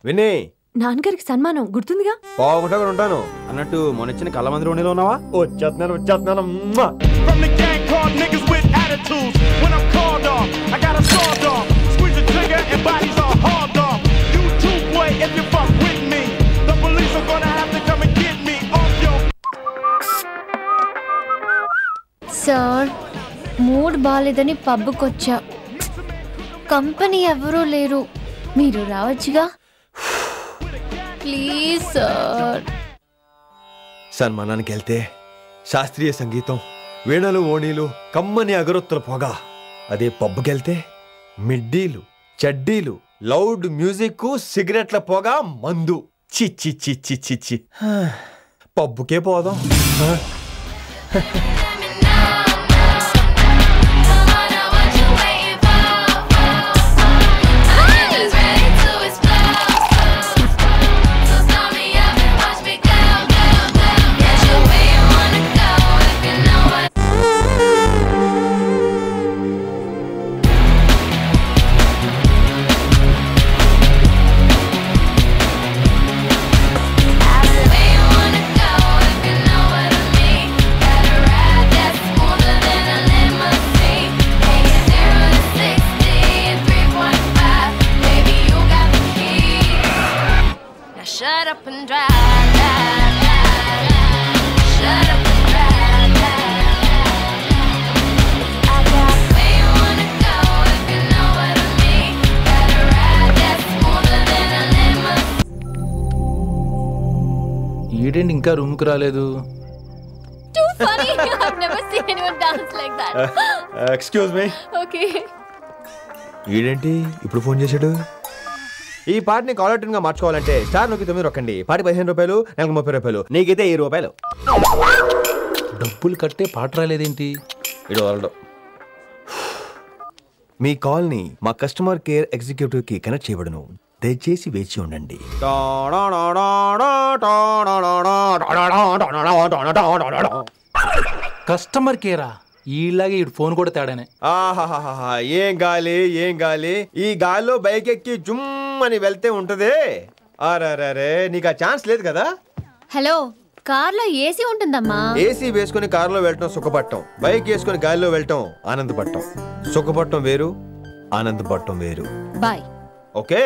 వినయ్, నాన్నగారికి సన్మానం గుర్తుందిగా? బాగుంటా ఉంటాను అన్నట్టు మొన్నొచ్చిన కళ్ళమంది రోణిలో ఉన్నావా? వచ్చేస్తున్నాను. సార్, మూడ్ బాలేదని పబ్కొచ్చా. కంపెనీ ఎవరూ లేరు, మీరు రావచ్చుగా. Please sir. సన్మానానికి వెళ్తే శాస్త్రీయ సంగీతం, వీణలు, ఓణీలు, కమ్మని అగరొత్తుల పొగ. అదే పబ్కెళ్తే మిడ్డీలు, చడ్డీలు, లౌడ్ మ్యూజిక్, సిగరెట్ల పొగ, మందు. చిచ్చి చిచ్చి చిచ్చి. పబ్బుకే పోదాం. Shut up and drive, drive, drive, drive. Shut up and drive, drive, drive. I got where you wanna go if you know what I mean. Got a ride that's smoother than a limousine. ఈడేంటి ఇంకా రూమ్కి రాలేదు? Too funny. I've never seen anyone dance like that. Excuse me. Okay. ఈడేంటి ఇప్పుడు phone చేశాడు? ఈ పాటని caller tune గా మార్చుకోవాలంటే స్టార్ నొక్కి 9 రొక్కండి. పాటి 15 రూపాయలు, నెలకు 30 రూపాయలు, నీకైతే 10 రూపాయలు. డబ్బులు కట్టే పాట రాలేదేంటి? ఇడు మీ కాల్ని మా కస్టమర్ కేర్ ఎగ్జిక్యూటివ్ కి కనెక్ట్ చేయబడును. దయచేసి వేచి ఉండండి. కస్టమర్ కేరా? ఈలాగే ఇటు ఫోన్ కూడా తేడానే. ఆహాహాహా, ఏం గాలి ఏం గాలి. ఈ గాలిలో బైక్ ఎక్కి జుమ్ అని వెళ్తే ఉంటదే. అరే నీకు ఆ ఛాన్స్ లేదు కదా. హలో, కార్లో ఏసీ ఉంటుందమ్మా. ఏసీ వేసుకుని కారులో వెళ్ళటం సుఖపట్టం, బైక్ వేసుకుని గాలిలో వెళ్ళటం ఆనందపట్టం. సుఖపట్టం వేరు, ఆనందపట్టం వేరు. బాయ్. ఓకే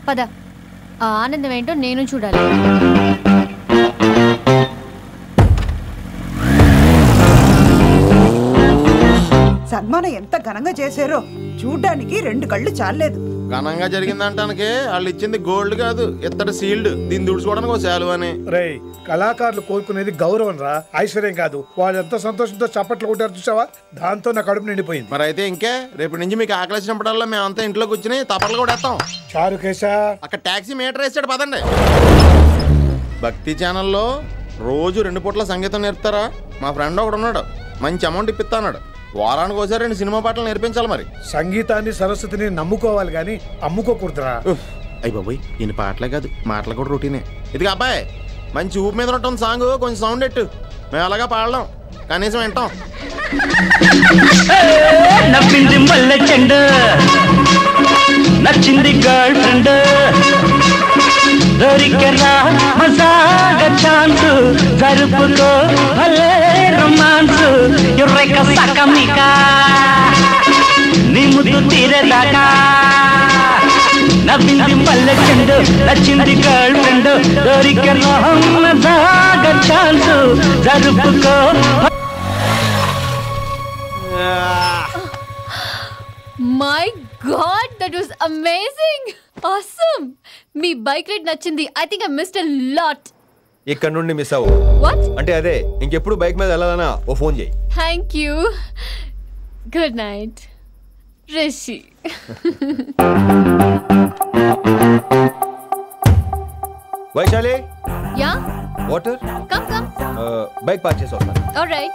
పద, ఆ ఆనందం ఏంటో నేను చూడాలి. సన్మానం ఎంత ఘనంగా చేశారో చూడ్డానికి 2 కళ్ళు చాలేదు. ఘనంగా జరిగిందంటానికి వాళ్ళు ఇచ్చింది గోల్డ్ కాదు, ఇత్తడి సీల్డ్. దీన్ని దుడుచుకోవడానికి ఒక శాలువ అని. రేయ్, కళాకారులు కోరుకునేది గౌరవం రా, ఐశ్వర్యం కాదు. వాళ్ళు ఎంతో సంతోషంతో చప్పట్లు కొట్టారు చూసావా, దాంతో నా కడుపు నిండిపోయింది. మరి అయితే ఇంకే రేపటి నుంచి మీకు ఆకలి వచ్చినప్పుడల్లా మేమంతా ఇంట్లో కూర్చుని తప్పట్లు కూడా వేస్తాం. చారుకేశా, అక్కడ టాక్సీ మీటర్ వేసాడు, పదండి. భక్తి ఛానల్లో రోజు 2 పూట్ల సంగీతం నేర్పుతారా? మా ఫ్రెండ్ ఒకడు ఉన్నాడు, మంచి అమౌంట్ ఇప్పిస్తా అన్నాడు. వారానికి ఒకసారి 2 సినిమా పాటలు నేర్పించాలి. మరి సంగీతాన్ని సరస్వతిని నమ్ముకోవాలి గాని అమ్ముకోకూడదురా. అయ్యి బాబోయ్, ఈయన పాటలే కాదు మాటలు కూడా రొటీనే. ఇదిగా అబ్బాయి, మంచి ఊపు మీద ఉంటుంది సాంగ్, కొంచెం సౌండ్ ఎట్టు. మేము అలాగా పాడలేం, కనీసం వింటాం. నవ్వింది మల్లె చెండు, నచ్చింది గర్ల్ ఫ్రెండ్, దొరికరా మజాగా ఛాన్స్, జరుపుకో భలే రొమాన్స్, ఎర్రెక సకమిక నీ ముద్దు తీరేదాకా. నవ్వింది మల్లె చెండు, నచ్చింది గర్ల్ ఫ్రెండ్, దొరికరా మజాగా ఛాన్స్, జరుపుకో. My God, that was amazing! Awesome! మీ బైక్ రైడ్ నచ్చింది. I think I missed a lot. ఇక్కడ నుండి మిస్ అవ్వు. What? అంటే అదే, ఇంకెప్పుడు బైక్ మీద వెళ్ళాలన్నా ఓ ఫోన్ చేయి. Thank you. Good night. Rishi. Vaishali, Yeah? Water. Come. Bike park చేసి వస్తాను. All right.